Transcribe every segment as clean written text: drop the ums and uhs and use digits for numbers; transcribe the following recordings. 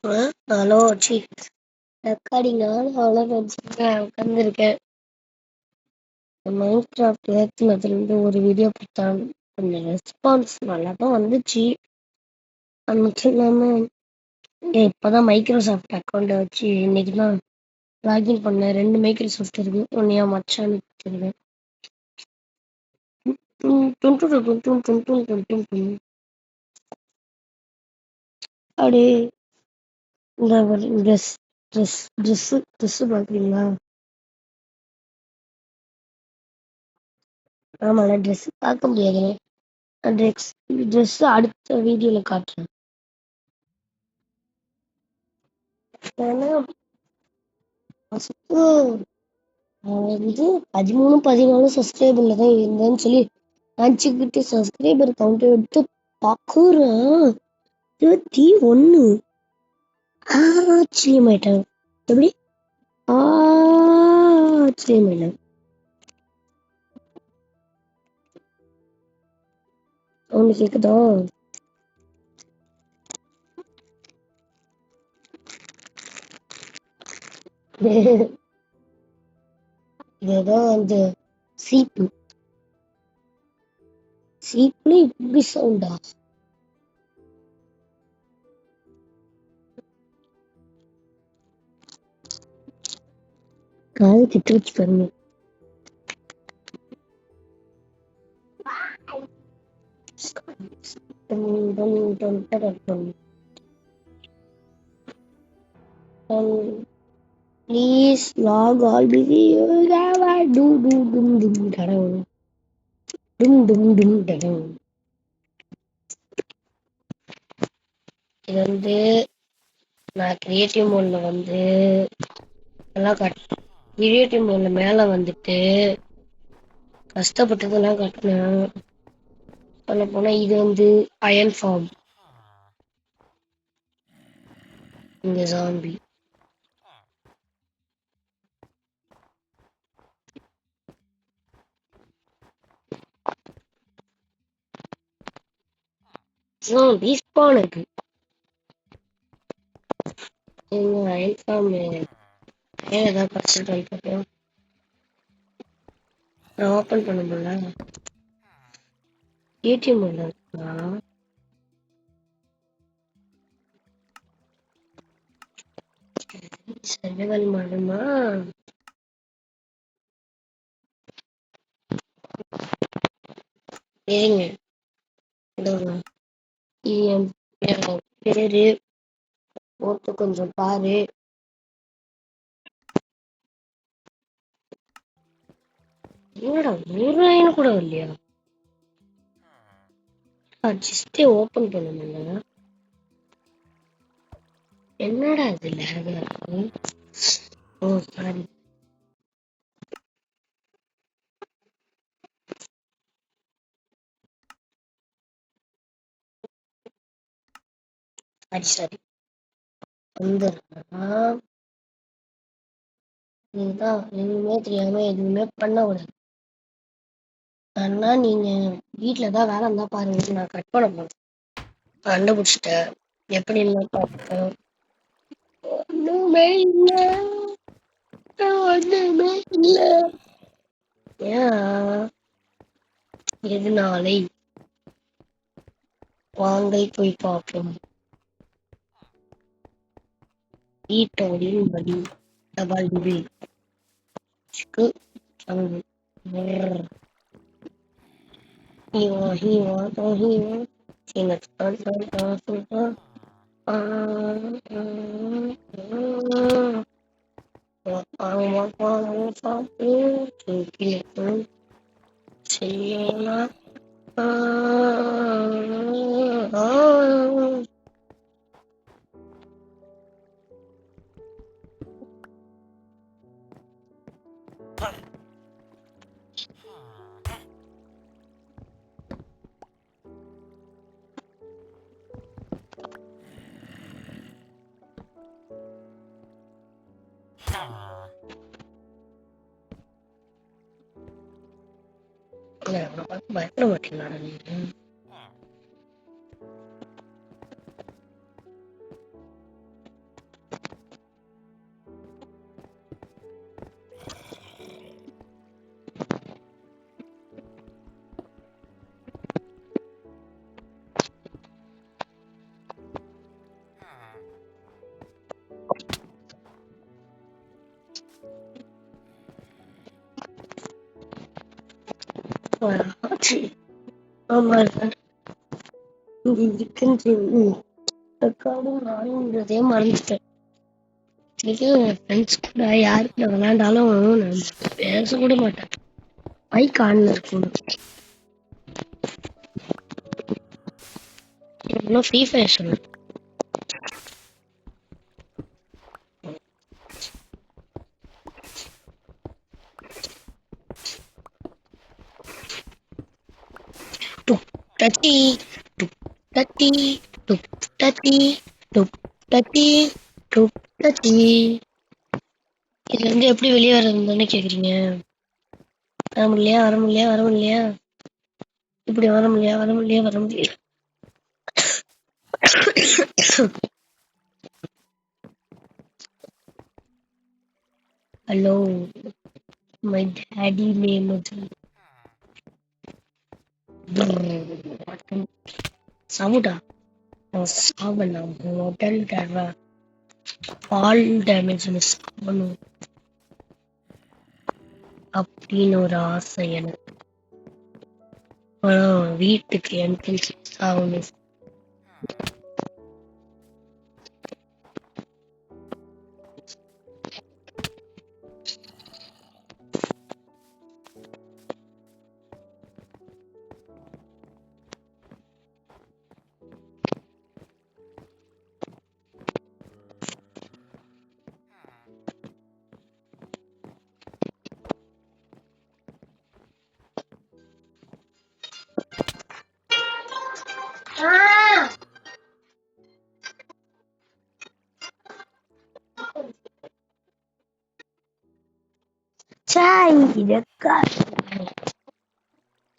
Hello C recording அவ்வளோ வச்சுருக்கேன் உட்காந்துருக்கேன். மைண்ட் கிராஃப்ட் ஏற்றுனதுலேருந்து ஒரு வீடியோ பார்த்தான், கொஞ்சம் ரெஸ்பான்ஸ் நல்லா தான் வந்துச்சு. அது மட்டும் இல்லாமல் இப்போதான் மைக்ரோசாஃப்ட் அக்கௌண்ட்டை வச்சு இன்னைக்கு தான் லாகின் பண்ணேன். 2 மைக்ரோசாஃப்ட் இருக்கு, ஒன்று என் மச்சான்னு வச்சிருக்கேன். அப்படியே இந்த ஒரு ட்ரெஸ்ஸு பார்க்குறீங்களா? ஆமாண்ணா, ட்ரெஸ்ஸு பார்க்க முடியாதுண்ணே. ட்ரெஸ்ஸு அடுத்த வீடியோவில் காட்டுறேன். ஏன்னா ஃபஸ்ட்டு நான் வந்து 13 14 சப்ஸ்கிரைபர்ல தான் இருந்தேன்னு சொல்லி நினச்சிக்கிட்டு சப்ஸ்கிரைபர் கவுண்ட் எடுத்து பார்க்குறேன் 21. ஆச்சரியமாயிட்டேன். எப்படி ஆச்சரியமாயிட்டேன். ஒன்று கேட்குதா? இதுதான் அந்த சீப்புல இப்படி சவுண்டா? காது கிட்ட வச்சு பாருங்க. Please log all videos. Dum dum dum dum dum dum dum dum dum. இது வந்து நான் கிரியேட்டிவ் மோட்ல வந்து எல்லாம் கிரியேட்டிவ் மோட்ல மேல வந்துட்டு கஷ்டப்பட்டதெல்லாம் கட்டினேன். சொல்ல போனா இது வந்து அயன் ஃபார்ம். இந்த ஜாம்பி ரீஸ்பான் இருக்கு. அயன் ஃபார்ம் ஏன் ஏதாவது படிச்சிருக்கான்னு பார்ப்போம். நான் ஓப்பன் பண்ண முடியல. ஏடிஎம் உள்ள இருக்கா? சர்வைவல் மாடுமா? ஏங்க இது என் பேரு போட்டு கொஞ்சம் பாரு. என்னடா 100 கூட இல்லையா? ஜஸ்டே ஓப்பன் பண்ண முடியல. என்னடா இது லேகா இருக்கு? ஓ சாரி. சரி வந்துடுறேன். இதுதான் எதுவுமே தெரியாம எதுவுமே பண்ணக்கூடாது. ஆனா நீங்க வீட்டுல தான் வேலை இருந்தா பாருங்க, நான் கட் பண்ண போறேன். கண்டுபிடிச்சிட்டேன் எப்படி பார்த்தேன். ஒண்ணுமே இல்ல, ஒண்ணுமே இல்ல. ஏன் எதுனாலை வாங்கை போய் பார்ப்போம். வீட்டோடின் படி தபால் டிபி அங்கு செய்யலாம். பயப்பட மாட்டீங்களா நீங்க? ஆமா இங்க இருக்குன்னு ரெக்கார்டும் நானுங்கிறதே மறந்துட்டேன். என் ஃப்ரெண்ட்ஸ் கூட யாரு கூட விளையாண்டாலும் நான் பேச கூட மாட்டேன். மைக் ஆன்ல இருக்கும். இன்னும் ஃப்ரீ ஃபயர் சொல்லு. டுக் டட்டி டுக் டட்டி டுக் டட்டி டுக் டட்டி டுக் டட்டி. இதுல இருந்து எப்படி வெளியே வர்றதுன்னு தானே கேக்குறீங்க? வர முடியலையா வர முடியலையா வர முடியலையா? இப்படி வர முடியலையா வர முடியலையா வர முடியல. ஹலோ மை டாடி நேம் சவுடா சாவனா உடல் ஆல் டேமேஜ் சாவணும் அப்படின்னு ஒரு ஆசை எனக்கு. வீட்டுக்கு என்ட்ரன்ஸ் ஆகணும்.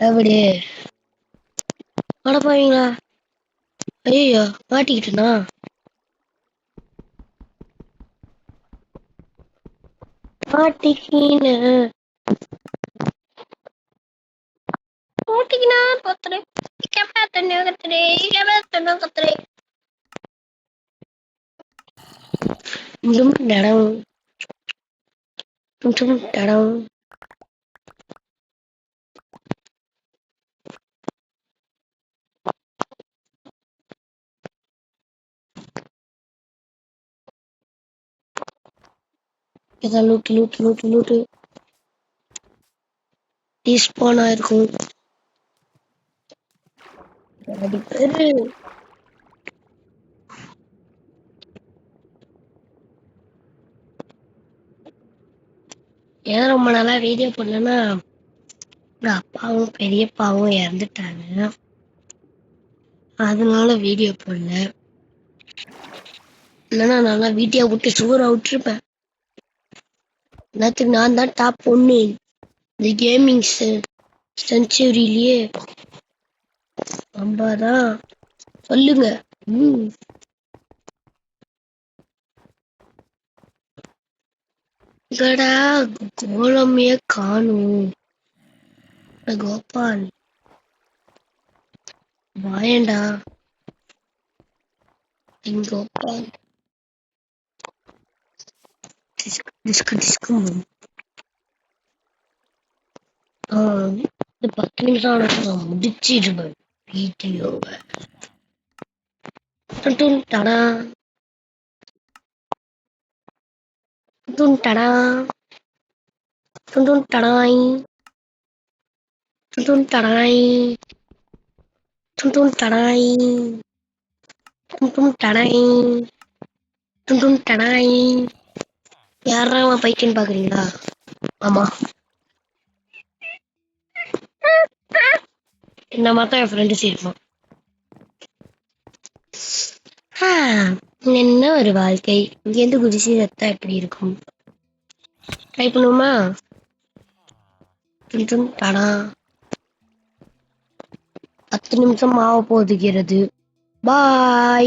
எப்படி வர போவீங்களா? ஐயோ மாட்டிக்கிட்டேனா? மாட்டிக்கின மாட்டிக்கினா கத்துறேன். கத்துறேன். இடம் இடம் இதை லூட்டு டீஸ்பான் ஆயிருக்கும். பேரு ஏன் ரொம்ப நாளா வீடியோ பண்ணலன்னா எங்க அப்பாவும் பெரியப்பாவும் இறந்துட்டாங்க. அதனால வீடியோ பண்ணல. இல்லைன்னா நல்லா வீடியோ விட்டு சூறா விட்டுருப்பேன். எல்லாத்துக்கு நான் தான் டாப் பொண்ணு இந்த கேமிங் செஞ்சுரியிலேயே. அம்பாதான் சொல்லுங்க. இங்கடா கோலமே காணும். கோபால் வாயண்டா கோபால். இது 10 நிமிஷம் நான் முடிச்சிடுவேன் வீடியோவை. டடா டடா டடாய் டடாய் டடாய் டடாய் டடாய். யாரா பைத்தியம் பாக்குறீங்களா? ஆமா இந்த மாதிரி என் ஃப்ரெண்டு இருப்பான். என்ன ஒரு வாழ்க்கை. இங்கேருந்து குதிச்சு ரத்தா எப்படி இருக்கும்? ட்ரை பண்ணுவோமா? டடா 10 நிமிஷம் ஆக போதுகிறது. பாய்.